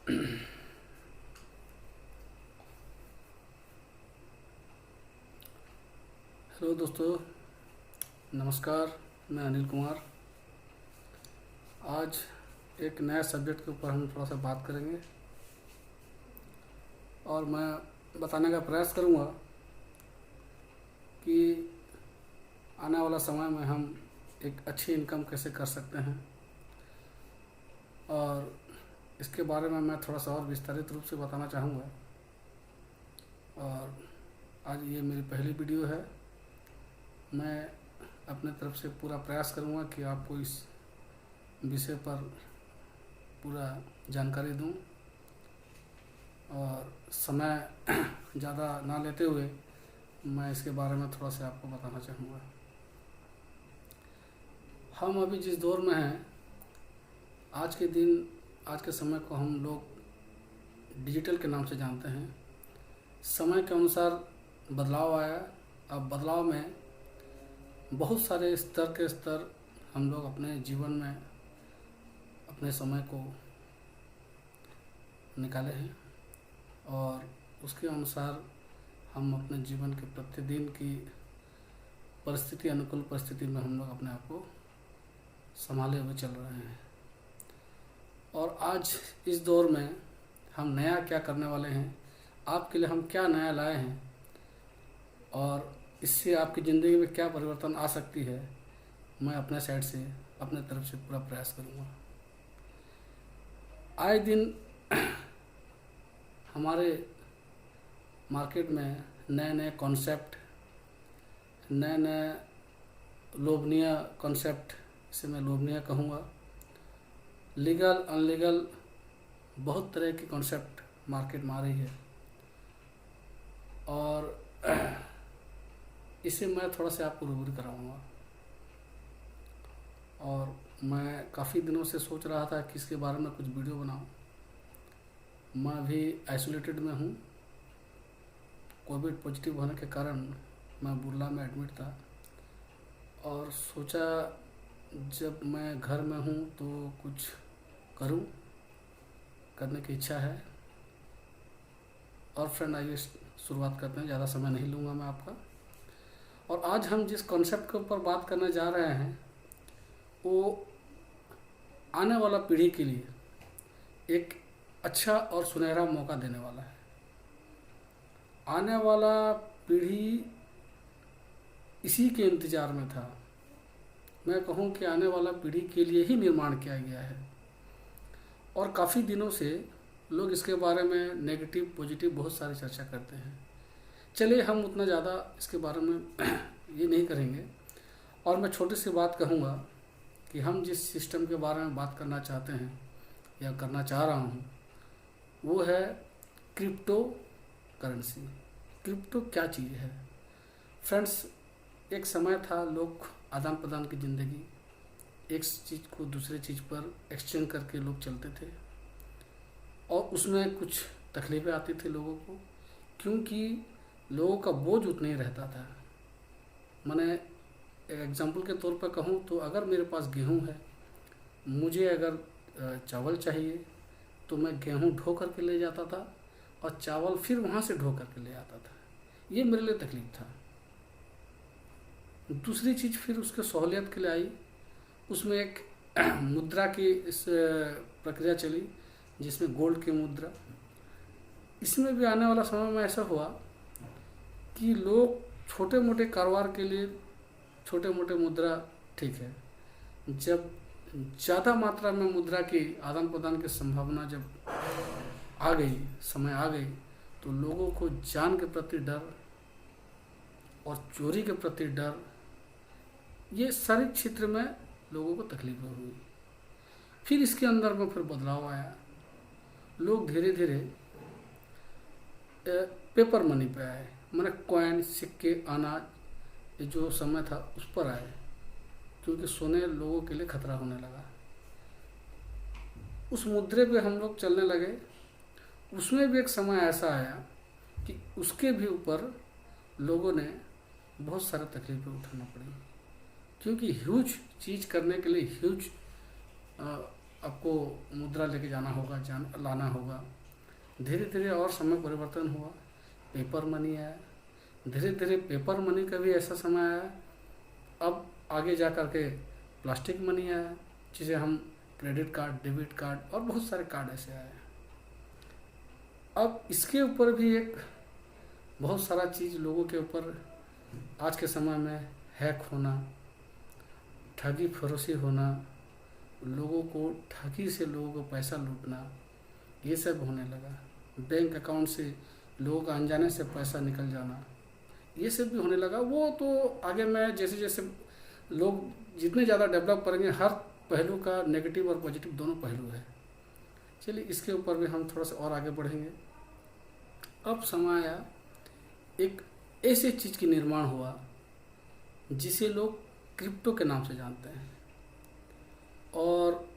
Hello दोस्तों, नमस्कार। मैं अनिल कुमार। आज एक नया सब्जेक्ट के ऊपर हम थोड़ा सा बात करेंगे और मैं बताने का प्रयास करूंगा कि आने वाला समय में हम एक अच्छी इनकम कैसे कर सकते हैं, और इसके बारे में मैं थोड़ा सा और विस्तारित रूप से बताना चाहूँगा। और आज ये मेरी पहली वीडियो है। मैं अपने तरफ से पूरा प्रयास करूँगा कि आपको इस विषय पर पूरा जानकारी दूं, और समय ज़्यादा ना लेते हुए मैं इसके बारे में थोड़ा सा आपको बताना चाहूँगा। हम अभी जिस दौर में हैं, आज के दिन, आज के समय को हम लोग डिजिटल के नाम से जानते हैं। समय के अनुसार बदलाव आया। अब बदलाव में बहुत सारे स्तर हम लोग अपने जीवन में अपने समय को निकाले हैं, और उसके अनुसार हम अपने जीवन के प्रतिदिन की अनुकूल परिस्थिति में हम लोग अपने आप को संभाले हुए चल रहे हैं। और आज इस दौर में हम नया क्या करने वाले हैं, आपके लिए हम क्या नया लाए हैं, और इससे आपकी ज़िंदगी में क्या परिवर्तन आ सकती है, मैं अपने साइड से, अपने तरफ से पूरा प्रयास करूँगा। आए दिन हमारे मार्केट में नए नए कॉन्सेप्ट, नए नए लोभनीय कॉन्सेप्ट, इसे मैं लोभनीय कहूँगा, लीगल अनलीगल बहुत तरह की कॉन्सेप्ट मार्केट में आ रही है। और इसे मैं थोड़ा सा आपको रूबरू कराऊंगा। और मैं काफ़ी दिनों से सोच रहा था कि इसके बारे में कुछ वीडियो बनाऊं। मैं अभी आइसोलेटेड में हूं। कोविड पॉजिटिव होने के कारण मैं बुर्ला में एडमिट था, और सोचा जब मैं घर में हूं तो कुछ करने की इच्छा है। और फ्रेंड, आइए शुरुआत करते हैं। ज़्यादा समय नहीं लूँगा मैं आपका। और आज हम जिस कॉन्सेप्ट के ऊपर बात करने जा रहे हैं, वो आने वाला पीढ़ी के लिए एक अच्छा और सुनहरा मौका देने वाला है। आने वाला पीढ़ी इसी के इंतज़ार में था। मैं कहूँ कि आने वाला पीढ़ी के लिए ही निर्माण किया गया है। और काफ़ी दिनों से लोग इसके बारे में नेगेटिव पॉजिटिव बहुत सारी चर्चा करते हैं। चलिए, हम उतना ज़्यादा इसके बारे में ये नहीं करेंगे। और मैं छोटी सी बात कहूँगा कि हम जिस सिस्टम के बारे में बात करना चाहते हैं या करना चाह रहा हूँ, वो है क्रिप्टो करेंसी। क्रिप्टो क्या चीज़ है फ्रेंड्स? एक समय था, लोग आदान प्रदान की ज़िंदगी, एक चीज़ को दूसरे चीज़ पर एक्सचेंज करके लोग चलते थे, और उसमें कुछ तकलीफ़ें आती थी लोगों को, क्योंकि लोगों का बोझ उतना ही रहता था। मैंने एक एग्जांपल के तौर पर कहूँ तो अगर मेरे पास गेहूँ है, मुझे अगर चावल चाहिए तो मैं गेहूँ ढो करके ले जाता था, और चावल फिर वहाँ से ढो करके ले आता था। ये मेरे लिए तकलीफ था। दूसरी चीज़ फिर उसके सहूलियत के लिए आई। उसमें एक मुद्रा की इस प्रक्रिया चली, जिसमें गोल्ड की मुद्रा। इसमें भी आने वाला समय में ऐसा हुआ कि लोग छोटे मोटे कारोबार के लिए छोटे मोटे मुद्रा ठीक है। जब ज़्यादा मात्रा में मुद्रा की आदान प्रदान की संभावना जब आ गई, समय आ गई, तो लोगों को जान के प्रति डर और चोरी के प्रति डर, ये सारे क्षेत्र में लोगों को तकलीफें हुई। फिर इसके अंदर में फिर बदलाव आया। लोग धीरे धीरे पेपर मनी पे आए, मैंने कॉइन, सिक्के, अनाज, ये जो समय था उस पर आए, क्योंकि सोने लोगों के लिए खतरा होने लगा। उस मुद्रे पे हम लोग चलने लगे। उसमें भी एक समय ऐसा आया कि उसके भी ऊपर लोगों ने बहुत सारे तकलीफें उठाना पड़ी, क्योंकि ह्यूज चीज़ करने के लिए ह्यूज आपको मुद्रा लेके जाना होगा, लाना होगा। धीरे धीरे और समय परिवर्तन हुआ, पेपर मनी आया। धीरे धीरे पेपर मनी का भी ऐसा समय आया, अब आगे जा कर के प्लास्टिक मनी आया, जिसे हम क्रेडिट कार्ड, डेबिट कार्ड और बहुत सारे कार्ड ऐसे आए। अब इसके ऊपर भी एक बहुत सारा चीज़ लोगों के ऊपर आज के समय में हैक होना, ठगी फरोशी होना, लोगों को ठगी से लोगों को पैसा लूटना, ये सब होने लगा। बैंक अकाउंट से लोगों का अनजाने से पैसा निकल जाना, ये सब भी होने लगा। वो तो आगे मैं जैसे जैसे लोग जितने ज़्यादा डेवलप करेंगे, हर पहलू का नेगेटिव और पॉजिटिव दोनों पहलू है। चलिए इसके ऊपर भी हम थोड़ा सा और आगे बढ़ेंगे। अब समय आया, एक ऐसे चीज़ की निर्माण हुआ जिसे लोग क्रिप्टो के नाम से जानते हैं। और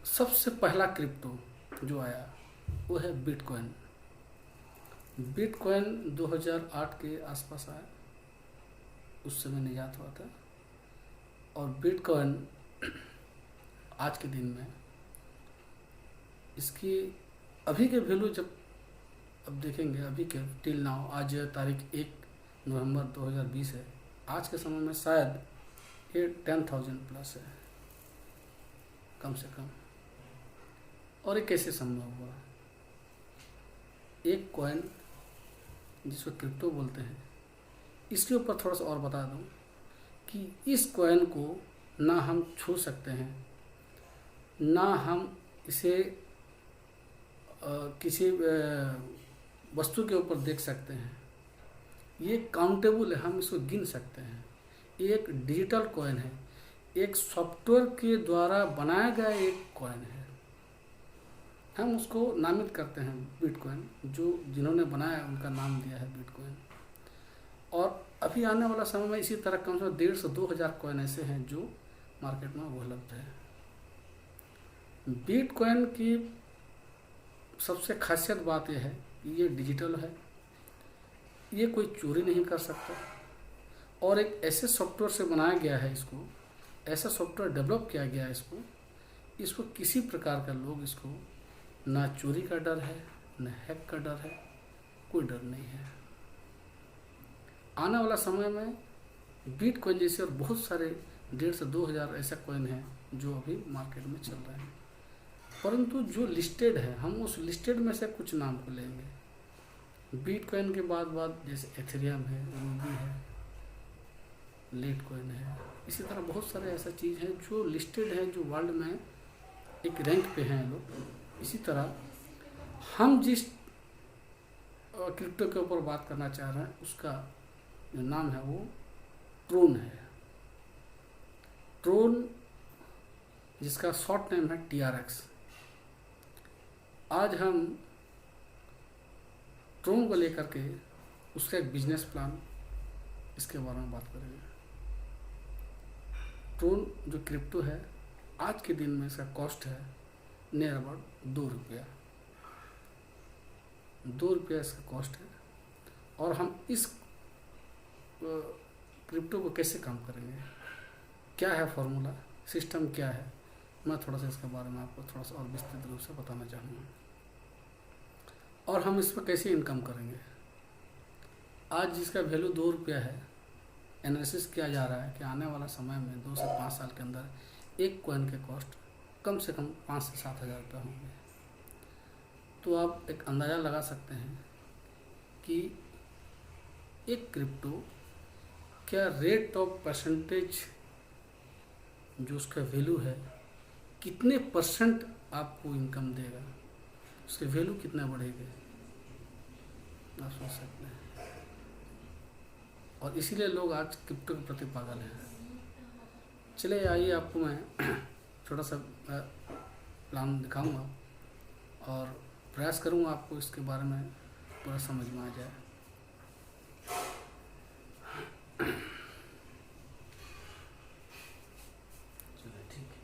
सबसे पहला क्रिप्टो जो आया वो है बिटकॉइन। बिटकॉइन 2008 के आसपास आया, उस समय निजात हुआ था। और बिटकॉइन आज के दिन में इसकी अभी के वैल्यू जब अब देखेंगे, अभी के टिल नाउ, आज तारीख 1 नवंबर 2020 है, आज के समय में शायद ये 10,000 प्लस है कम से कम। और ये कैसे संभव हुआ? एक कॉइन जिसको क्रिप्टो बोलते हैं, इसके ऊपर थोड़ा सा और बता दूं कि इस कॉइन को ना हम छू सकते हैं, ना हम इसे किसी वस्तु के ऊपर देख सकते हैं। ये काउंटेबल है, हम इसको गिन सकते हैं। ये एक डिजिटल कॉइन है, एक सॉफ्टवेयर के द्वारा बनाया गया एक कॉइन है। हम उसको नामित करते हैं बिटकॉइन, जो जिन्होंने बनाया उनका नाम दिया है बिटकॉइन। और अभी आने वाला समय में इसी तरह कम से कम 1,500 से 2,000 कॉइन ऐसे हैं जो मार्केट में उपलब्ध है। बिटकॉइन की सबसे खासियत बात यह है कि ये डिजिटल है, ये कोई चोरी नहीं कर सकता, और एक ऐसे सॉफ्टवेयर से बनाया गया है, इसको ऐसा सॉफ्टवेयर डेवलप किया गया है इसको किसी प्रकार का लोग इसको ना चोरी का डर है, ना हैक का डर है, कोई डर नहीं है। आने वाला समय में बिटकॉइन जैसे और बहुत सारे 1,500 से 2,000 ऐसा कॉइन है जो अभी मार्केट में चल रहे हैं। परंतु जो लिस्टेड है, हम उस लिस्टेड में से कुछ नाम को लेंगे। बिटकॉइन के बाद जैसे एथेरियम है, रूबी है, लिटकॉइन है, इसी तरह बहुत सारे ऐसा चीज़ है जो लिस्टेड है, जो वर्ल्ड में एक रैंक पे हैं लोग। इसी तरह हम जिस क्रिप्टो के ऊपर बात करना चाह रहे हैं उसका जो नाम है वो ट्रोन है। ट्रोन जिसका शॉर्ट नेम है TRX। आज हम ट्रोन को लेकर के उसका एक बिजनेस प्लान, इसके बारे में बात करेंगे। ट्रोन जो क्रिप्टो है, आज के दिन में इसका कॉस्ट है नियर अबाउट 2 रुपया। 2 रुपया इसका कॉस्ट है। और हम इस क्रिप्टो को कैसे काम करेंगे, क्या है फॉर्मूला, सिस्टम क्या है, मैं थोड़ा सा इसके बारे में आपको थोड़ा सा और विस्तृत रूप से बताना चाहूँगा। और हम इस पर कैसे इनकम करेंगे। आज जिसका वैल्यू 2 रुपया है, एनालिसिस किया जा रहा है कि आने वाला समय में 2 से 5 साल के अंदर एक कॉइन के कॉस्ट कम से कम 5 से 7 हज़ार रुपये होंगे। तो आप एक अंदाज़ा लगा सकते हैं कि एक क्रिप्टो क्या रेट ऑफ परसेंटेज जो उसका वैल्यू है, कितने % आपको इनकम देगा, उसके वैल्यू कितना बढ़ेगा, आप सोच सकते हैं। और इसीलिए लोग आज क्रिप्टो के प्रति पागल हैं। चलिए आइए आपको मैं छोटा सा प्लान दिखाऊंगा और प्रयास करूंगा आपको इसके बारे में पूरा समझ में आ जाए। चलिए ठीक है।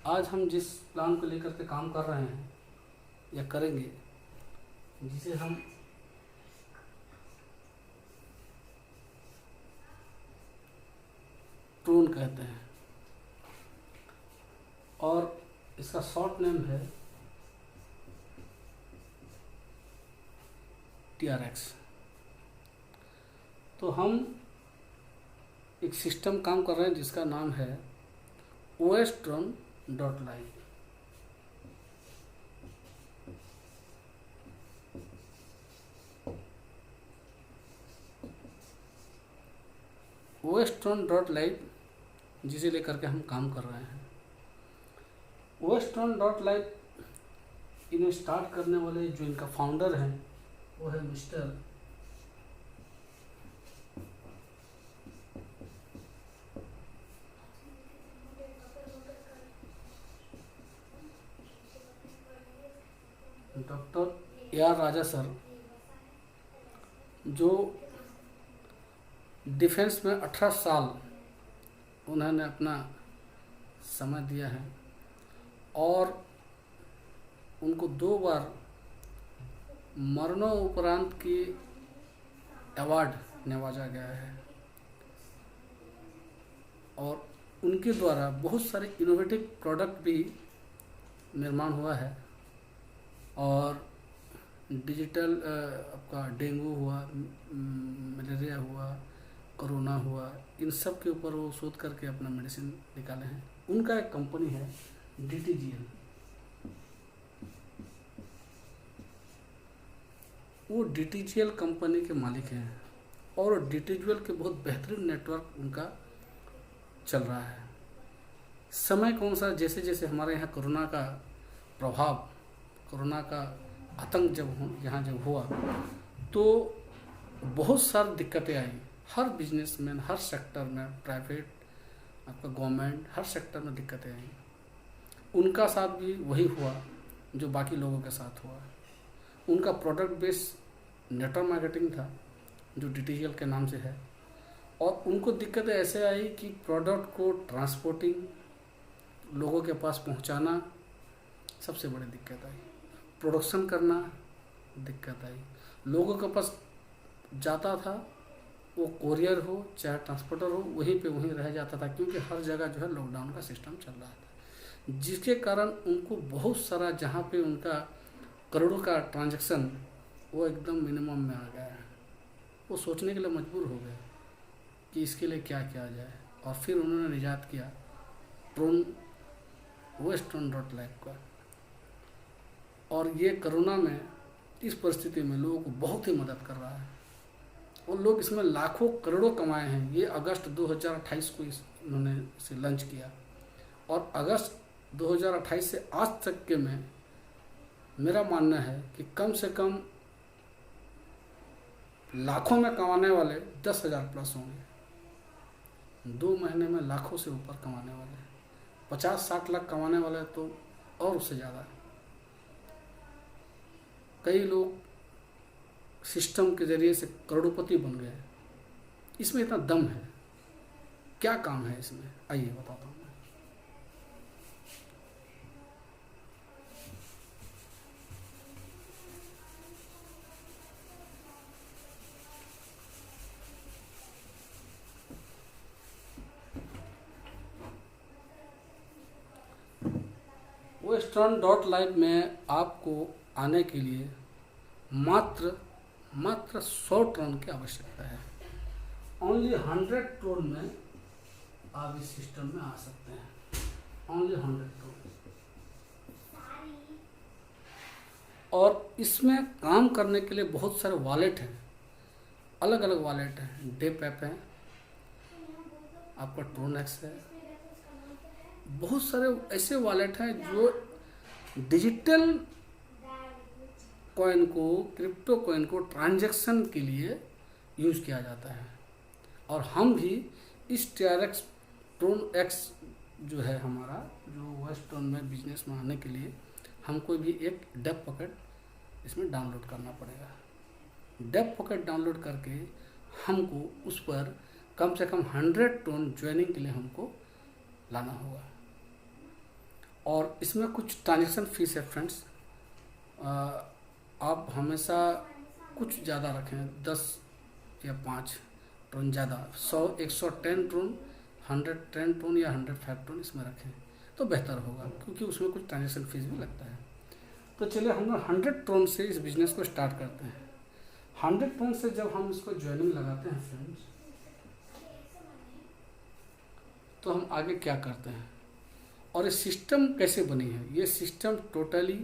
आज हम जिस प्लान को लेकर के काम कर रहे हैं या करेंगे, जिसे हम ड्रोन कहते हैं और इसका शॉर्ट नेम है TRX। तो हम एक सिस्टम काम कर रहे हैं जिसका नाम है OSDrone.live। OSDrone.live जिसे लेकर के हम काम कर रहे हैं। OSDrone.live इन्हें स्टार्ट करने वाले जो इनका फाउंडर हैं वो है मिस्टर डॉक्टर AR राजा सर, जो डिफेंस में 18 साल उन्होंने अपना समय दिया है और उनको 2 बार मरणोपरांत की अवार्ड नवाजा गया है और उनके द्वारा बहुत सारे इनोवेटिव प्रोडक्ट भी निर्माण हुआ है और डिजिटल आपका डेंगू हुआ, मलेरिया हुआ, कोरोना हुआ, इन सब के ऊपर वो शोध करके अपना मेडिसिन निकाले हैं। उनका एक कंपनी है DTGL। वो DTGL कंपनी के मालिक हैं और DTGL के बहुत बेहतरीन नेटवर्क उनका चल रहा है। समय कौन सा, जैसे जैसे हमारे यहाँ कोरोना का प्रभाव, कोरोना का आतंक जब हुआ तो बहुत सारी दिक्कतें आई। हर बिजनेसमैन, हर सेक्टर में, प्राइवेट, आपका गवर्नमेंट, हर सेक्टर में दिक्कतें आई। उनका साथ भी वही हुआ जो बाकी लोगों के साथ हुआ। उनका प्रोडक्ट बेस्ड नेटवर्क मार्केटिंग था जो DTGL के नाम से है और उनको दिक्कतें ऐसे आई कि प्रोडक्ट को ट्रांसपोर्टिंग, लोगों के पास पहुंचाना सबसे बड़ी दिक्कत आई। प्रोडक्शन करना दिक्कत आई। लोगों के पास जाता था, वो कोरियर हो चाहे ट्रांसपोर्टर हो, वहीं पे वहीं रह जाता था क्योंकि हर जगह जो है लॉकडाउन का सिस्टम चल रहा था, जिसके कारण उनको बहुत सारा, जहाँ पे उनका करोड़ों का ट्रांजैक्शन वो एकदम मिनिमम में आ गया है। वो सोचने के लिए मजबूर हो गए कि इसके लिए क्या किया जाए और फिर उन्होंने निजात किया OSDrone.live का। और ये कोरोना में इस परिस्थिति में लोगों को बहुत ही मदद कर रहा है और लोग इसमें लाखों करोड़ों कमाए हैं। ये अगस्त 2028 को इन्होंने इसे लॉन्च किया और अगस्त 2028 से आज तक के में मेरा मानना है कि कम से कम लाखों में कमाने वाले 10,000 प्लस होंगे। 2 महीने में लाखों से ऊपर कमाने वाले, 50-60 लाख कमाने वाले तो और उससे ज़्यादा। कई लोग सिस्टम के ज़रिए से करोड़पति बन गए। इसमें इतना दम है, क्या काम है इसमें, आइए बताता हूँ। OSDrone.live में आपको आने के लिए मात्र 100 टन की आवश्यकता है। ओनली 100 टन में आप इस सिस्टम में आ सकते हैं। Only 100 ton. और इसमें काम करने के लिए बहुत सारे वॉलेट हैं, अलग अलग वॉलेट हैं। डेप ऐप है, आपका TronX है, बहुत सारे ऐसे वॉलेट हैं जो डिजिटल कॉइन को, क्रिप्टो कॉइन को ट्रांजैक्शन के लिए यूज किया जाता है। और हम भी इस TronX जो है हमारा, जो OSDrone में बिजनेस में आने के लिए हमको भी एक डेप पॉकेट इसमें डाउनलोड करना पड़ेगा। डेप पॉकेट डाउनलोड करके हमको उस पर कम से कम 100 टन ज्वाइनिंग के लिए हमको लाना होगा। और इसमें कुछ ट्रांजैक्शन फीस है फ्रेंड्स। आप हमेशा कुछ ज़्यादा रखें, 10 या 5 टन ज़्यादा, 110 टन 110 टोन या 105 टोन इसमें रखें तो बेहतर होगा, क्योंकि उसमें कुछ ट्रांजेक्शन फीस भी लगता है। तो चलिए हम लोग 100 टोन से इस बिज़नेस को स्टार्ट करते हैं। 100 टोन से जब हम इसको ज्वाइनिंग लगाते हैं फ्रेंड्स, तो हम आगे क्या करते हैं और ये सिस्टम कैसे बनी है। ये system totally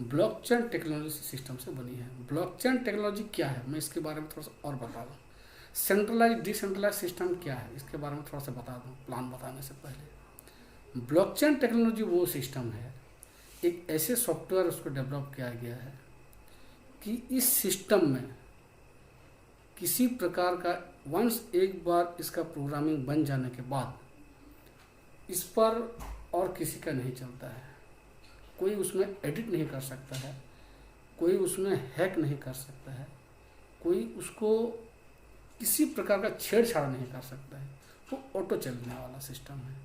blockchain technology system से बनी है। ब्लॉकचेन टेक्नोलॉजी क्या है, मैं इसके बारे में थोड़ा सा और बता दूँ। सेंट्रलाइज डिसेंट्रलाइज सिस्टम क्या है, इसके बारे में थोड़ा सा बता दूँ प्लान बताने से पहले। ब्लॉकचेन टेक्नोलॉजी वो सिस्टम है, एक ऐसे सॉफ्टवेयर उसको डेवलप किया गया है कि इस सिस्टम में किसी प्रकार का वंस एक बार इसका प्रोग्रामिंग बन जाने के बाद इस पर और किसी का नहीं चलता है। कोई उसमें एडिट नहीं कर सकता है, कोई उसमें हैक नहीं कर सकता है, कोई उसको किसी प्रकार का छेड़छाड़ नहीं कर सकता है। वो ऑटो चलने वाला सिस्टम है।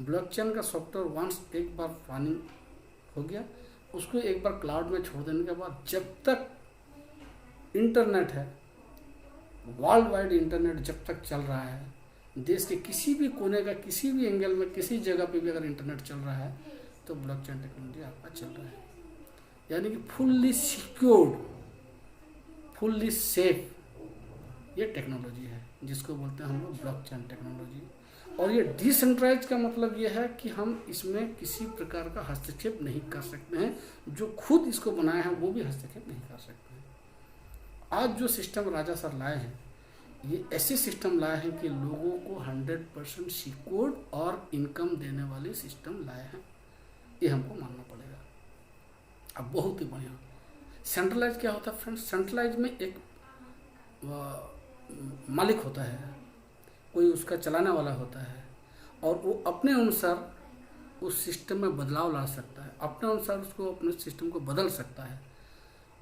ब्लॉकचेन का सॉफ्टवेयर वंस एक बार रनिंग हो गया, उसको एक बार क्लाउड में छोड़ देने के बाद जब तक इंटरनेट है, वर्ल्ड वाइड इंटरनेट जब तक चल रहा है, देश के किसी भी कोने का किसी भी एंगल में किसी जगह पे भी अगर इंटरनेट चल रहा है तो ब्लॉकचेन टेक्नोलॉजी आपका चल रहा है। यानी कि फुल्ली सिक्योर्ड, फुल्ली सेफ ये टेक्नोलॉजी है, जिसको बोलते हैं हम लोग ब्लॉकचेन टेक्नोलॉजी। और ये डिसेंट्रलाइज का मतलब ये है कि हम इसमें किसी प्रकार का हस्तक्षेप नहीं कर सकते हैं। जो खुद इसको बनाए हैं वो भी हस्तक्षेप नहीं कर सकते हैं। आज जो सिस्टम राजा सर लाए हैं, ये ऐसे सिस्टम लाए हैं कि लोगों को 100% सिक्योर्ड और इनकम देने वाले सिस्टम लाए हैं। ये हमको मानना पड़ेगा। अब बहुत ही बढ़िया। सेंट्रलाइज क्या होता है फ्रेंड्स? सेंट्रलाइज में एक मालिक होता है, कोई उसका चलाने वाला होता है, और वो अपने अनुसार उस सिस्टम में बदलाव ला सकता है, अपने अनुसार उसको अपने सिस्टम को बदल सकता है,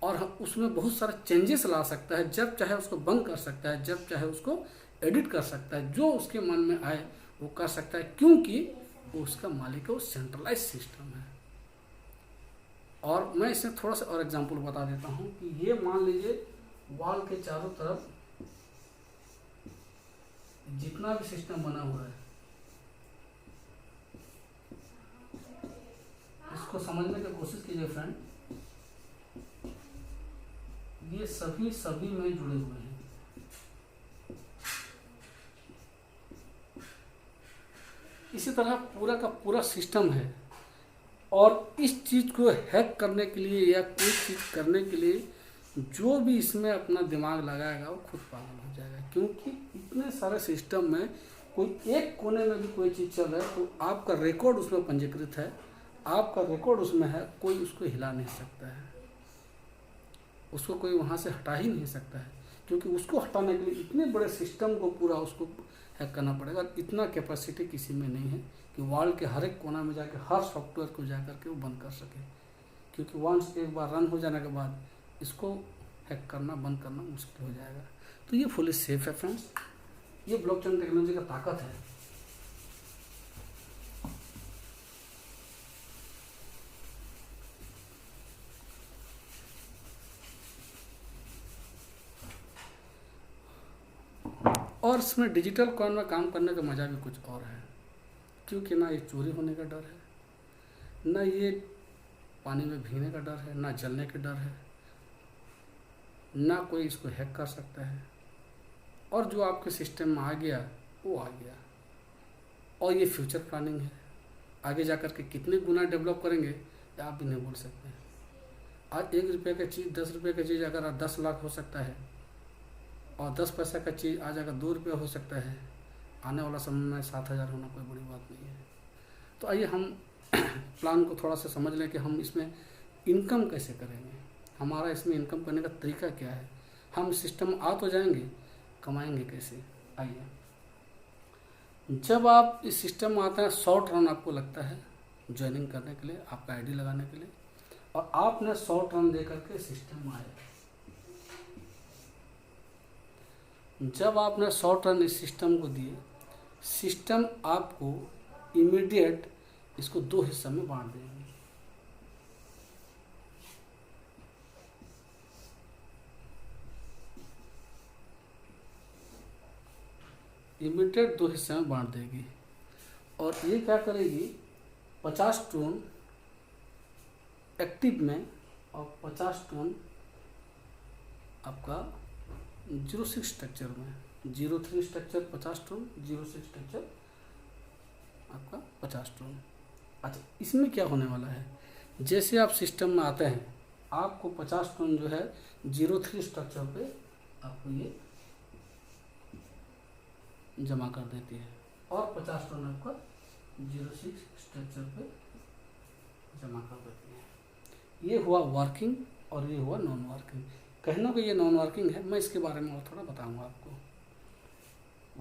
और उसमें बहुत सारे चेंजेस ला सकता है। जब चाहे उसको बंद कर सकता है, जब चाहे उसको एडिट कर सकता है, जो उसके मन में आए वो कर सकता है, क्योंकि वो उसका मालिक है, वो सेंट्रलाइज सिस्टम है। और मैं इसमें थोड़ा सा और एग्जांपल बता देता हूँ कि ये मान लीजिए वॉल के चारों तरफ जितना भी सिस्टम बना हुआ है, इसको समझने की कोशिश कीजिए फ्रेंड। ये सभी में जुड़े हुए हैं। इसी तरह पूरा का पूरा सिस्टम है, और इस चीज़ को हैक करने के लिए या कोई चीज़ करने के लिए जो भी इसमें अपना दिमाग लगाएगा वो खुद पागल हो जाएगा। क्योंकि इतने सारे सिस्टम में कोई एक कोने में भी कोई चीज़ चल रहा है तो आपका रिकॉर्ड उसमें पंजीकृत है, आपका रिकॉर्ड उसमें है, कोई उसको हिला नहीं सकता है, उसको कोई वहाँ से हटा ही नहीं सकता है। क्योंकि उसको हटाने के लिए इतने बड़े सिस्टम को पूरा उसको हैक करना पड़ेगा। इतना कैपेसिटी किसी में नहीं है कि वर्ल्ड के हर एक कोना में जाकर हर सॉफ्टवेयर को जा करके वो बंद कर सके। क्योंकि वंस एक बार रन हो जाने के बाद इसको हैक करना, बंद करना मुश्किल हो जाएगा। तो ये फुली सेफ है फ्रेंड्स। ये ब्लॉकचेन टेक्नोलॉजी का ताकत है। और इसमें डिजिटल कॉइन में काम करने का मज़ा भी कुछ और है, क्योंकि ना ये चोरी होने का डर है, ना ये पानी में भीगने का डर है, ना जलने का डर है, ना कोई इसको हैक कर सकता है। और जो आपके सिस्टम में आ गया वो आ गया। और ये फ्यूचर प्लानिंग है, आगे जाकर के कितने गुना डेवलप करेंगे ये आप भी नहीं बोल सकते हैं। आज 1 रुपये का चीज़ 10 रुपये का चीज़ अगर 10 लाख हो सकता है, और 10 पैसा का चीज़ आज अगर 2 रुपये हो सकता है, आने वाला समय में 7,000 होना कोई बड़ी बात नहीं है। तो आइए हम प्लान को थोड़ा सा समझ लें कि हम इसमें इनकम कैसे करेंगे, हमारा इसमें इनकम करने का तरीका क्या है। हम सिस्टम आ तो जाएंगे, कमाएंगे कैसे। आइए, जब आप इस सिस्टम में आते हैं, शॉर्ट रन आपको लगता है ज्वाइनिंग करने के लिए, आपका आईडी लगाने के लिए, और आपने शॉर्ट रन दे करके सिस्टम में आए। जब आपने शॉर्ट रन इस सिस्टम को दिए, सिस्टम आपको इमीडिएट इसको 2 हिस्सों में बांट देंगे। इमीडिएट 2 हिस्से में बांट देगी। और ये क्या करेगी, 50 टोन एक्टिव में और 50 टोन आपका 06 स्ट्रक्चर में, 03 स्ट्रक्चर 50 टोन, 06 स्ट्रक्चर आपका 50 टोन। अच्छा, इसमें क्या होने वाला है, जैसे आप सिस्टम में आते हैं आपको 50 टोन जो है 03 स्ट्रक्चर पे आपको ये जमा कर देती है और 50 टोन आपका 06 स्ट्रक्चर पे जमा कर देती है। ये हुआ वर्किंग और ये हुआ नॉन वर्किंग। कहना कि ये नॉन वर्किंग है, मैं इसके बारे में और थोड़ा बताऊंगा आपको।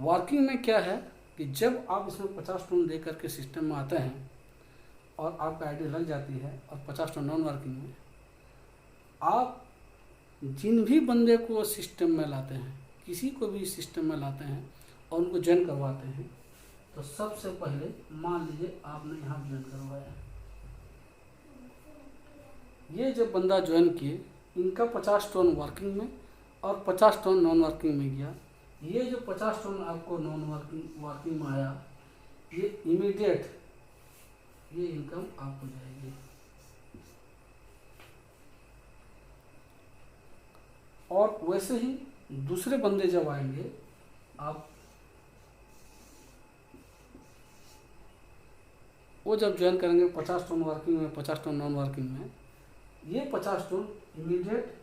वर्किंग में क्या है कि जब आप इसमें 50 टोन दे करके सिस्टम में आते हैं और आपका आईडी लग जाती है, और 50 टोन नॉन वर्किंग में आप जिन भी बंदे को सिस्टम में लाते हैं, किसी को भी सिस्टम में लाते हैं और उनको ज्वाइन करवाते हैं, तो सबसे पहले मान लीजिए आपने यहाँ ज्वाइन करवाया, ये जब बंदा ज्वाइन किए, इनका 50 टोन वर्किंग में और 50 टोन नॉन वर्किंग में गया। ये जो 50 टोन आपको नॉन वर्किंग में आया, ये इमीडिएट ये इनकम आपको जाएगी। और वैसे ही दूसरे बंदे जब आएंगे, आप वो जब ज्वाइन करेंगे 50 टोन वर्किंग में, 50 टोन नॉन वर्किंग में, ये 50 टोन इमीडिएट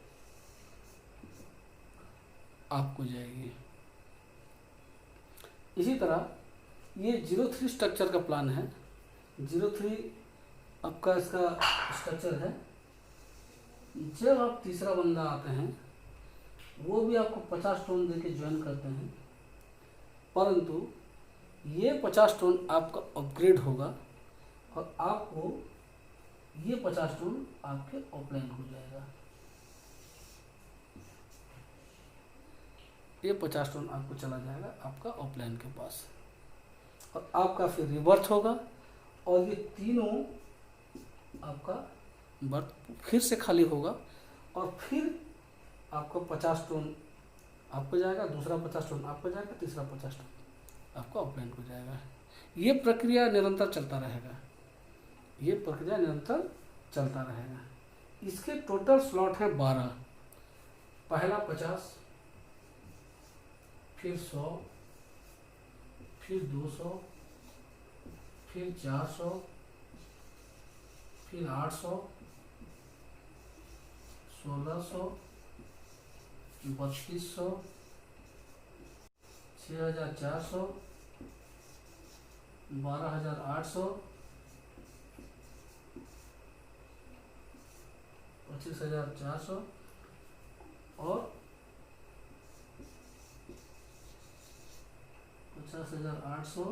आपको जाएगी। इसी तरह ये 03 स्ट्रक्चर का प्लान है। 03 आपका इसका स्ट्रक्चर है। जब आप तीसरा बंदा आते हैं, वो भी आपको 50 टोन देके ज्वाइन करते हैं, परंतु ये 50 टोन आपका अपग्रेड होगा और आपको ये 50 टोन आपके ऑफलाइन हो जाएगा। ये 50 टोन आपको चला जाएगा आपका ऑफलाइन के पास, और आपका फिर रिवर्थ होगा और ये तीनों आपका बर्थ फिर से खाली होगा और फिर आपको 50 टोन आपको जाएगा, दूसरा 50 टोन आपको जाएगा, तीसरा 50 टोन आपका ऑफलाइन हो जाएगा। ये प्रक्रिया निरंतर चलता रहेगा, ये प्रक्रिया निरंतर चलता रहेगा। इसके टोटल स्लॉट है 12। पहला 50, फिर 100, फिर 200, फिर 400, फिर 800, 1600, 3200, 6400, 12800, 25400 और 50,800,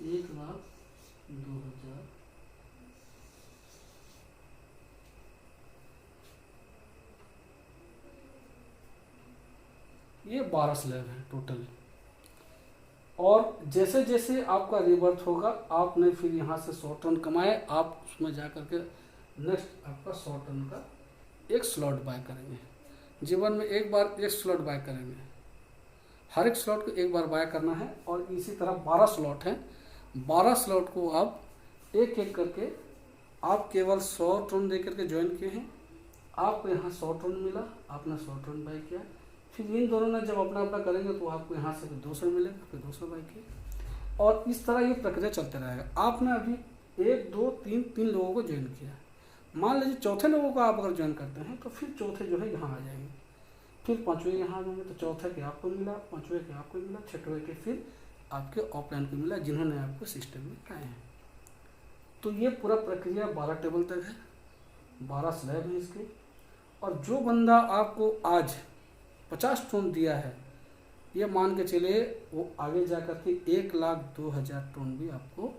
1,02,000। ये 12 स्लैब है टोटल। और जैसे जैसे आपका रिवर्थ होगा, आपने फिर यहाँ से 100 टन कमाए, आप उसमें जा करके नेक्स्ट आपका 100 टन का एक स्लॉट बाय करेंगे। जीवन में एक बार एक स्लॉट बाय करेंगे, हर एक स्लॉट को एक बार बाय करना है। और इसी तरह 12 स्लॉट हैं, 12 स्लॉट को आप एक एक करके, आप केवल 100 टन दे करके ज्वाइन किए हैं, आपको यहाँ 100 टन मिला, आपने 100 टन बाय किया, फिर इन दोनों ने जब अपना अपना करेंगे तो आपको यहाँ से 200 मिलेगा, फिर 200 बाय किया, और इस तरह ये प्रक्रिया चलते रहेगा। आपने अभी 1 2 3 लोगों को ज्वाइन किया, मान लीजिए चौथे लोगों को आप अगर ज्वाइन करते हैं तो फिर चौथे जो है यहाँ आ जाएंगे, फिर पाँचवें यहाँ आ जाएंगे, तो चौथे के आपको मिला, पाँचवें के आपको मिला, छठवें के फिर आपके ऑफलाइन को मिला जिन्होंने आपको सिस्टम में लाए हैं। तो ये पूरा प्रक्रिया 12 टेबल तक है, 12 स्लैब है इसके। और जो बंदा आपको आज 50 टन दिया है, ये मान के चलिए वो आगे जा कर के 1,02,000 टन भी आपको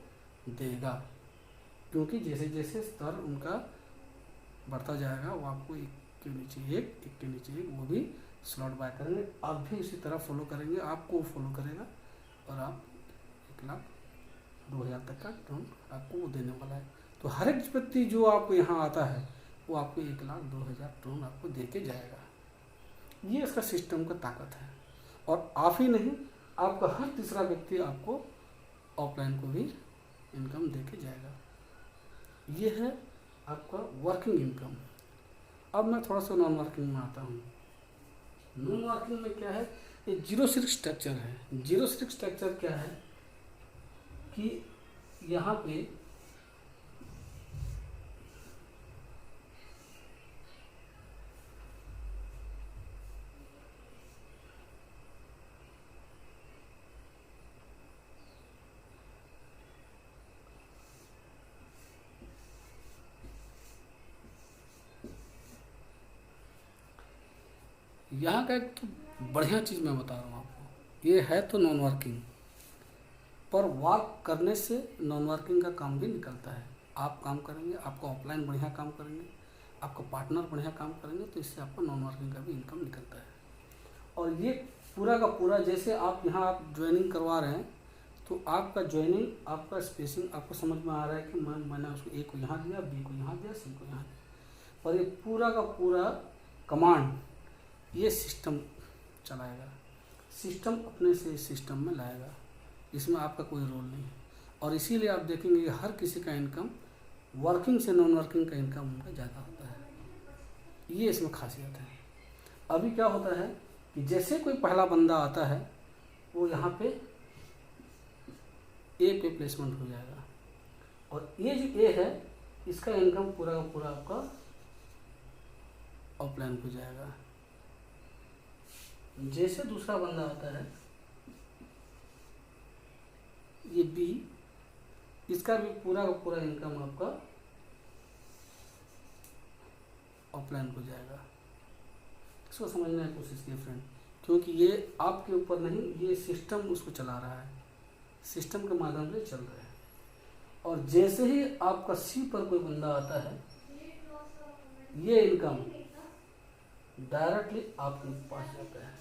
देगा, क्योंकि जैसे जैसे स्तर उनका बढ़ता जाएगा वो आपको एक के नीचे एक वो भी स्लॉट बाय करेंगे। आप भी इसी तरह फॉलो करेंगे, आपको फॉलो करेगा और आप 1,02,000 तक का टन आपको वो देने वाला है। तो हर एक व्यक्ति जो आपको यहाँ आता है वो आपको 1,02,000 टन आपको दे के जाएगा। ये इसका सिस्टम का ताकत है। और आप ही नहीं, आपका हर तीसरा व्यक्ति आपको ऑफलाइन को भी इनकम दे के जाएगा। ये है आपका वर्किंग इनकम। अब मैं थोड़ा सा नॉन वर्किंग में आता हूँ। नॉन वर्किंग में क्या है, ये जीरो सिर्फ स्ट्रक्चर है। जीरो सिर्फ स्ट्रक्चर क्या है कि यहाँ पे यहाँ का एक तो बढ़िया चीज़ मैं बता रहा हूँ आपको, ये है तो नॉन वर्किंग, पर वर्क करने से नॉन वर्किंग का काम भी निकलता है। आप काम करेंगे, आपका ऑफलाइन बढ़िया काम करेंगे, आपका पार्टनर बढ़िया काम करेंगे, तो इससे आपका नॉन वर्किंग का भी इनकम निकलता है। और ये पूरा का पूरा, जैसे आप यहाँ आप ज्वाइनिंग करवा रहे हैं, तो आपका ज्वाइनिंग, आपका स्पेसिंग आपको समझ में आ रहा है कि मैंने उसको ए को यहाँ दिया, बी को यहाँ दिया, सी को यहाँ दिया, पर ये पूरा का पूरा कमांड ये सिस्टम चलाएगा। सिस्टम अपने से इस सिस्टम में लाएगा, इसमें आपका कोई रोल नहीं है। और इसीलिए आप देखेंगे कि हर किसी का इनकम वर्किंग से नॉन वर्किंग का इनकम उनका ज़्यादा होता है। ये इसमें खासियत है। अभी क्या होता है कि जैसे कोई पहला बंदा आता है, वो यहाँ पे ए पे प्लेसमेंट हो जाएगा, और ये जो ए है इसका इनकम पूरा का पूरा आपका ऑफलाइन हो जाएगा। जैसे दूसरा बंदा आता है, ये बी, इसका भी पूरा का पूरा इनकम आपका ऑफलाइन हो जाएगा। इसको समझने की कोशिश कीजिए फ्रेंड, क्योंकि ये आपके ऊपर नहीं, ये सिस्टम उसको चला रहा है, सिस्टम के माध्यम से चल रहा है। और जैसे ही आपका सी पर कोई बंदा आता है, ये इनकम डायरेक्टली आपके पास जाता है।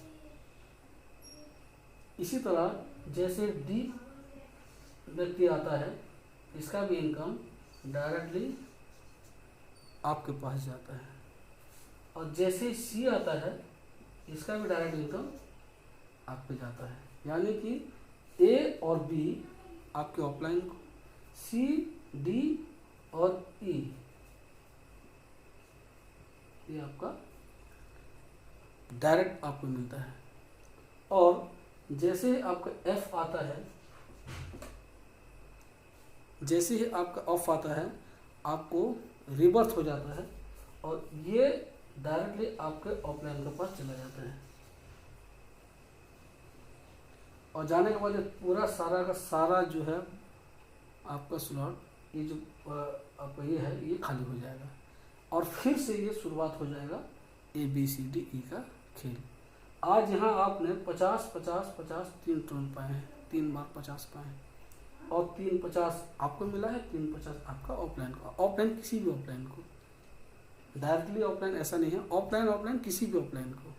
इसी तरह जैसे डी व्यक्ति आता है, इसका भी इनकम डायरेक्टली आपके पास जाता है। और जैसे सी आता है, इसका भी डायरेक्ट इनकम आप पे जाता है। यानी कि ए और बी आपके ऑफलाइन को, सी, डी और ई ये आपका डायरेक्ट आपको मिलता है। और जैसे आपका एफ आता है, जैसे ही आपका ऑफ आता है, आपको रिवर्स हो जाता है, और ये डायरेक्टली आपके ऑफलाइन के पास चला जाता है। और जाने के बाद ये पूरा सारा का सारा जो है आपका स्लॉट, ये जो आपका ये है, ये खाली हो जाएगा, और फिर से ये शुरुआत हो जाएगा A B C D E का खेल। आज यहाँ आपने 50 50 50 3 टर्न पाए हैं, 3 बार 50 पाए हैं, और 3 50 आपको मिला है, 3 50 आपका ऑफलाइन का। ऑफलाइन किसी भी ऑफलाइन को, डायरेक्टली ऑफलाइन ऐसा नहीं है, ऑफलाइन ऑफलाइन किसी भी ऑफलाइन को,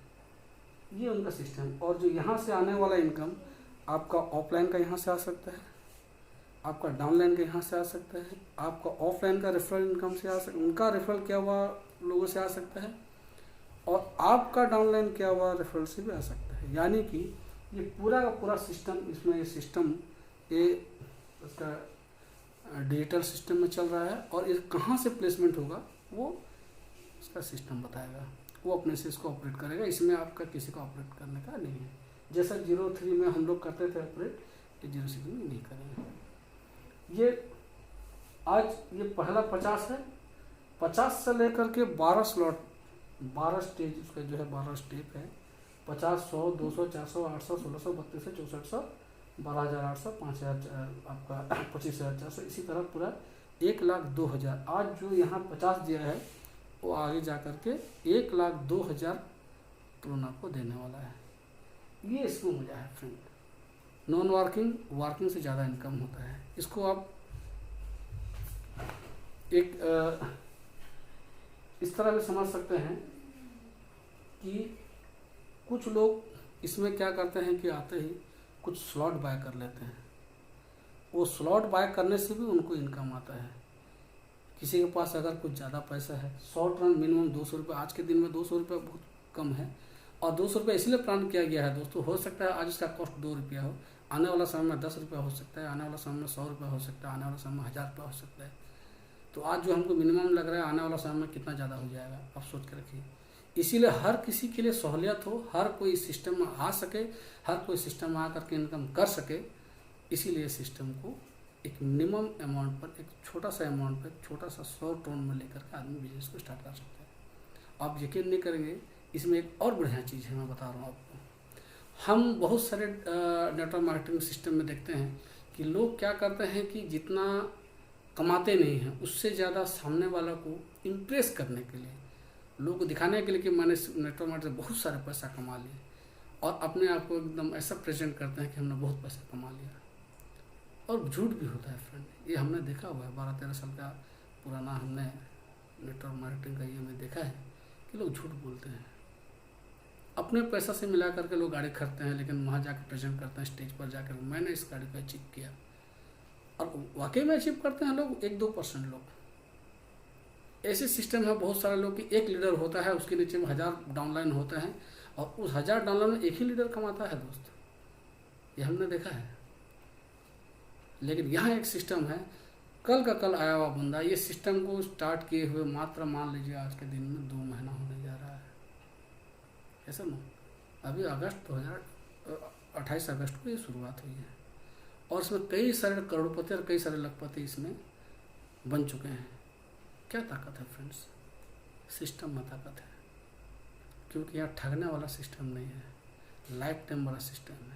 ये उनका सिस्टम। और जो यहाँ से आने वाला इनकम आपका ऑफलाइन का यहाँ से आ सकता है, आपका डाउनलाइन का यहाँ से आ सकता है, आपका ऑफलाइन का रेफरल इनकम से आ सकता है, उनका रेफरल किया हुआ लोगों से आ सकता है, और आपका डाउनलाइन किया हुआ रेफरल से भी आ सकता है। यानी कि ये पूरा का पूरा सिस्टम, इसमें ये सिस्टम ये उसका डिजिटल सिस्टम में चल रहा है, और ये कहाँ से प्लेसमेंट होगा वो उसका सिस्टम बताएगा, वो अपने से इसको ऑपरेट करेगा। इसमें आपका किसी को ऑपरेट करने का नहीं है। जैसा 03 में हम लोग करते थे ऑपरेट, ये 06 में नहीं करेंगे। ये आज ये पहला 50 है, 50 से लेकर के 12 स्लॉट, 12 स्टेज उसका जो है 12 स्टेप है, 50, 100, 200, 400, 800, 1600, 3200, 6400, 12800, 5000 आपका 25400, इसी तरह पूरा 1,02,000। आज जो यहाँ 50 दिया है, वो आगे जा कर के 1,02,000 तुरंत आपको देने वाला है। ये इसमें मजा है फ्रेंड। नॉन वर्किंग वर्किंग से ज़्यादा इनकम होता है। इसको आप एक इस तरह भी समझ सकते हैं कि कुछ लोग इसमें क्या करते हैं कि आते ही कुछ स्लॉट बाय कर लेते हैं। वो स्लॉट बाय करने से भी उनको इनकम आता है। किसी के पास अगर कुछ ज़्यादा पैसा है, शॉर्ट रन मिनिमम 200 रुपये, आज के दिन में 200 रुपये बहुत कम है, और 200 रुपये इसलिए प्लान किया गया है दोस्तों, हो सकता है आज इसका कॉस्ट 2 रुपया हो, आने वाला समय में 10 रुपया हो सकता है, आने वाला समय में 100 रुपया हो सकता है, आने वाला समय में 1000 रुपया हो सकता है। तो आज जो हमको मिनिमम लग रहा है, आने वाला समय में कितना ज़्यादा हो जाएगा, आप सोच के रखिए। इसीलिए हर किसी के लिए सहूलियत हो, हर कोई सिस्टम में आ सके, हर कोई सिस्टम में आकर के इनकम कर सके, इसीलिए सिस्टम को एक मिनिमम अमाउंट पर, एक छोटा सा अमाउंट पर, छोटा सा 100 टोन में लेकर के आदमी बिजनेस को स्टार्ट कर सकता है। आप यकीन नहीं करेंगे, इसमें एक और बढ़िया चीज़ है, मैं बता रहा हूँ आपको। हम बहुत सारे नेटवर्क मार्केटिंग सिस्टम में देखते हैं कि लोग क्या करते हैं कि जितना कमाते नहीं हैं उससे ज़्यादा सामने वाला को इम्प्रेस करने के लिए, लोगों को दिखाने के लिए कि मैंने नेटवर्क मार्केटिंग से बहुत सारे पैसा कमा लिए, और अपने आप को एकदम ऐसा प्रेजेंट करते हैं कि हमने बहुत पैसा कमा लिया। और झूठ भी होता है फ्रेंड, ये हमने देखा हुआ है। 12-13 साल का पुराना हमने नेटवर्क मार्केटिंग का ये हमने देखा है कि लोग झूठ बोलते हैं। अपने पैसा से मिला करके लोग गाड़ी खरीदते हैं, लेकिन वहाँ जाकर प्रेजेंट करते हैं स्टेज पर जाकर, मैंने इस गाड़ी को अचीव किया। और वाकई में अचीव करते हैं लोग 1-2% लोग। ऐसे सिस्टम है बहुत सारे लोग कि एक लीडर होता है, उसके नीचे में 1000 डाउनलाइन होते हैं, और उस 1000 डाउनलाइन में एक ही लीडर कमाता है दोस्त, ये हमने देखा है। लेकिन यहाँ एक सिस्टम है, कल का कल आया हुआ बंदा, ये सिस्टम को स्टार्ट किए हुए मात्र मान लीजिए आज के दिन में 2 महीना होने जा रहा है, ऐसा ना। अभी 28 अगस्त को ये शुरुआत हुई है, और इसमें कई सारे करोड़पति और कई सारे लखपति इसमें बन चुके हैं। क्या ताकत है फ्रेंड्स? सिस्टम में ताकत है, क्योंकि यहाँ ठगने वाला सिस्टम नहीं है, लाइफ टाइम वाला सिस्टम है।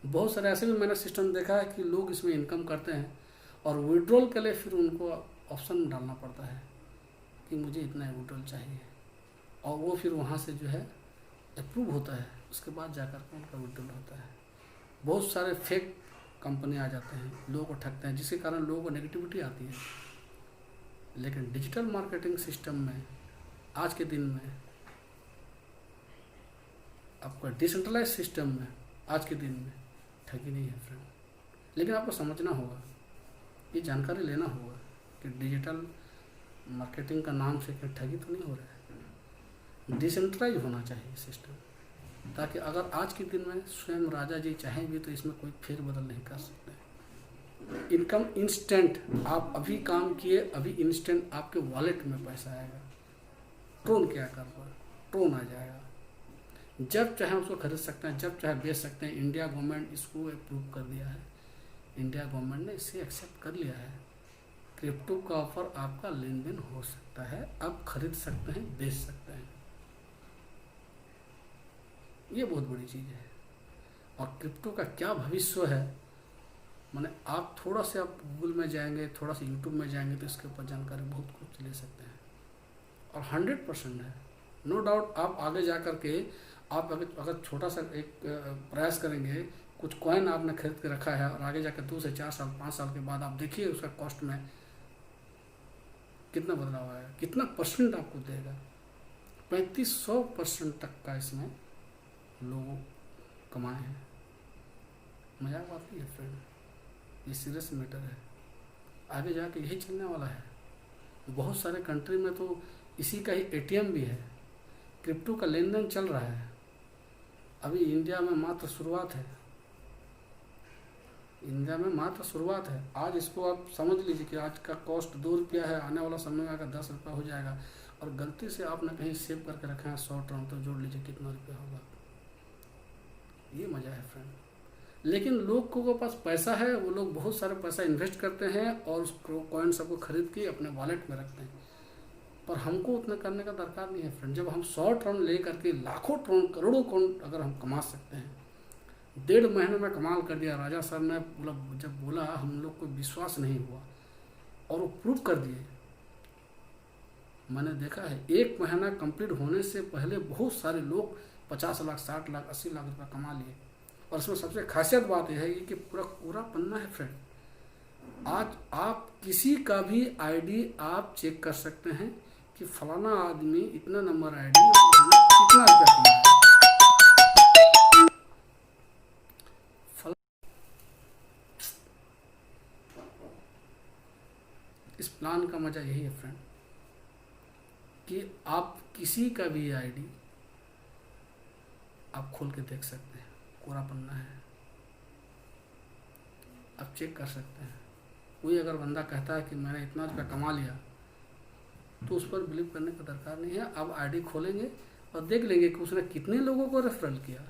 बहुत सारे ऐसे भी मैंने सिस्टम देखा है कि लोग इसमें इनकम करते हैं, और विड्रॉल के लिए फिर उनको ऑप्शन डालना पड़ता है कि मुझे इतना विड्रॉल चाहिए, और वो फिर वहाँ से जो है अप्रूव होता है, उसके बाद जाकर के उनका विड्रॉल होता है। बहुत सारे फेक कंपनी आ जाते हैं, लोगों को ठगते हैं, जिसके कारण लोगों को नेगेटिविटी आती है। लेकिन डिजिटल मार्केटिंग सिस्टम में आज के दिन में, आपका डिसेंट्रलाइज सिस्टम में आज के दिन में ठगी नहीं है फ्रेंड। लेकिन आपको समझना होगा, ये जानकारी लेना होगा कि डिजिटल मार्केटिंग का नाम से कहीं ठगी तो नहीं हो रहा है। डिसेंट्रलाइज होना चाहिए सिस्टम, ताकि अगर आज के दिन में स्वयं राजा जी चाहें भी तो इसमें कोई फेरबदल नहीं कर सकते। इनकम इंस्टेंट, आप अभी काम किए, अभी इंस्टेंट आपके वॉलेट में पैसा आएगा। ट्रोन क्या कर रहा है? ट्रोन आ जाएगा, जब चाहे उसको खरीद सकते हैं, जब चाहे बेच सकते हैं। इंडिया गवर्नमेंट इसको अप्रूव कर दिया है, इंडिया गवर्नमेंट ने इसे एक्सेप्ट कर लिया है। क्रिप्टो का ऑफर आपका लेन देन हो सकता है, आप खरीद सकते हैं, बेच सकते हैं, ये बहुत बड़ी चीज़ है। और क्रिप्टो का क्या भविष्य है, माने आप थोड़ा से आप गूगल में जाएंगे, थोड़ा सा यूट्यूब में जाएंगे तो इसके ऊपर जानकारी बहुत कुछ ले सकते हैं। और 100% है, नो डाउट। आप आगे जा कर के आप अगर छोटा सा एक प्रयास करेंगे, कुछ कॉइन आपने खरीद के रखा है, और आगे जाकर 2 से 4 साल 5 साल के बाद आप देखिए उसका कॉस्ट में कितना बदलाव आएगा, कितना परसेंट आपको देगा। 3500% तक का इसमें लोग कमाए हैं। मजाक बात नहीं है फ्रेंड, ये सीरियस मैटर है, आगे जाके यही चलने वाला है। बहुत सारे कंट्री में तो इसी का ही एटीएम भी है, क्रिप्टो का लेन देन चल रहा है। अभी इंडिया में मात्र शुरुआत है, इंडिया में मात्र शुरुआत है। आज इसको आप समझ लीजिए कि आज का कॉस्ट 2 रुपया है, आने वाला समय में अगर 10 रुपया हो जाएगा, और गलती से आपने कहीं सेव करके रखा है 100 टर्म, तो जोड़ लीजिए कितना रुपया होगा। ये मज़ा है फ्रेंड। लेकिन लोगों के पास पैसा है, वो लोग बहुत सारे पैसा इन्वेस्ट करते हैं और उस कॉइन सबको खरीद के अपने वॉलेट में रखते हैं। पर हमको उतना करने का दरकार नहीं है फ्रेंड। जब हम 100 टर्न ले करके लाखों टर्न, करोड़ों टर्न अगर हम कमा सकते हैं, 1.5 महीने में कमाल कर दिया। राजा सर ने जब बोला, हम लोग को विश्वास नहीं हुआ, और वो प्रूव कर दिए। मैंने देखा है 1 महीना कंप्लीट होने से पहले बहुत सारे लोग 50 लाख, 60 लाख, 80 लाख रुपये कमा लिए। और इसमें सबसे खासियत बात यह है कि पूरा पन्ना है फ्रेंड। आज आप किसी का भी आईडी आप चेक कर सकते हैं कि फलाना आदमी इतना नंबर आईडी कितना रुपया कमाया। इस प्लान का मजा यही है फ्रेंड कि आप किसी का भी आईडी आप खोल के देख सकते हैं, कोरा पन्ना है, आप चेक कर सकते हैं। कोई अगर बंदा कहता है कि मैंने इतना रुपया कमा लिया, तो उस पर बिलीव करने का दरकार नहीं है। आप आईडी खोलेंगे और देख लेंगे कि उसने कितने लोगों को रेफरल किया,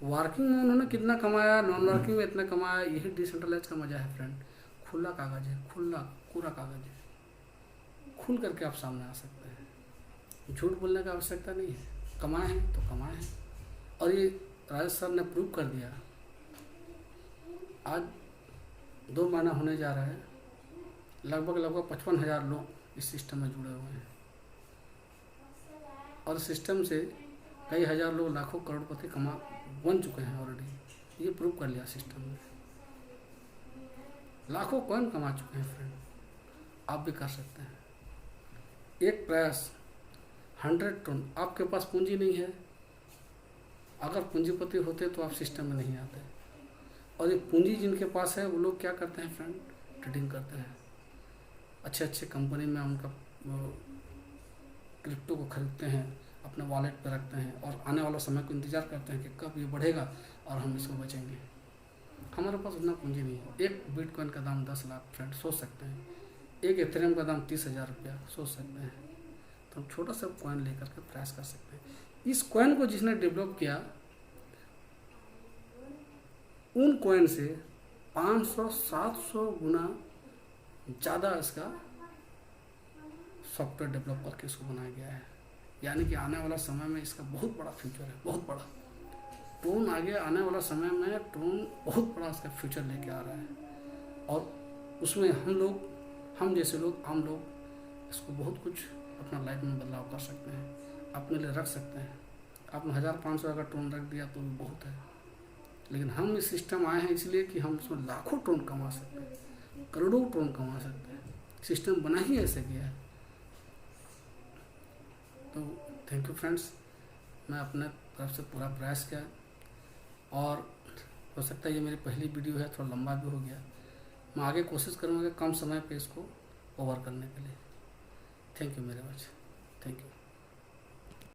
वर्किंग में उन्होंने कितना कमाया, नॉन वर्किंग में इतना कमाया। यही डिसेंट्रलाइज का मजा है फ्रेंड। खुला कागज है, खुला पूरा कागज है, खुल करके आप सामने आ सकते हैं। झूठ बोलने की आवश्यकता नहीं है। कमाए हैं तो कमाए हैं। और ये राजेश सर ने प्रूव कर दिया। आज 2 महीना होने जा रहा है, लगभग 55,000 लोग इस सिस्टम में जुड़े हुए हैं, और सिस्टम से कई हज़ार लोग लाखों करोड़पति बन चुके हैं ऑलरेडी। ये प्रूव कर लिया सिस्टम में। लाखों कॉइन कमा चुके हैं फ्रेंड। आप भी कर सकते हैं। एक प्रयास 100 टन। आपके पास पूंजी नहीं है, अगर पूंजीपति होते तो आप सिस्टम में नहीं आते। और ये पूंजी जिनके पास है वो लोग क्या करते हैं फ्रेंड, ट्रेडिंग करते हैं। अच्छे कंपनी में उनका क्रिप्टो को खरीदते हैं, अपने वॉलेट पर रखते हैं, और आने वाला समय को इंतज़ार करते हैं कि कब ये बढ़ेगा और हम इसको बचेंगे। हमारे पास उतना पूंजी नहीं है। एक बिटकॉइन का दाम 10 लाख फ्रेंड, सोच सकते हैं। एक एथेरियम का दाम 30,000 रुपया, सोच सकते हैं। तो हम छोटा सा कॉइन लेकर के प्रयास कर सकते हैं। इस कॉइन को जिसने डेवलप किया, उन कॉइन से 500-700 गुना ज़्यादा इसका सॉफ्टवेयर डेवलप करके इसको बनाया गया है। यानी कि आने वाला समय में इसका बहुत बड़ा फ्यूचर है, बहुत बड़ा। ट्रोन आगे आने वाला समय में ट्रोन बहुत बड़ा इसका फ्यूचर लेके आ रहा है। और उसमें हम जैसे लोग, आम लोग इसको बहुत कुछ अपना लाइफ में बदलाव कर सकते हैं, अपने लिए रख सकते हैं। आपने 1,000-500 अगर ट्रोन रख दिया तो भी बहुत है। लेकिन हम इस सिस्टम आए हैं इसलिए कि हम उसमें लाखों ट्रोन कमा सकते हैं, करोड़ों ट्रोन कमा सकते हैं। सिस्टम बना ही ऐसे गया है। तो थैंक यू फ्रेंड्स। मैं अपने तरफ से पूरा प्रयास किया, और हो सकता है ये मेरी पहली वीडियो है, थोड़ा लंबा भी हो गया। मैं आगे कोशिश करूँगा कम समय पे इसको ओवर करने के लिए। थैंक यू मेरे बच्चे, थैंक यू।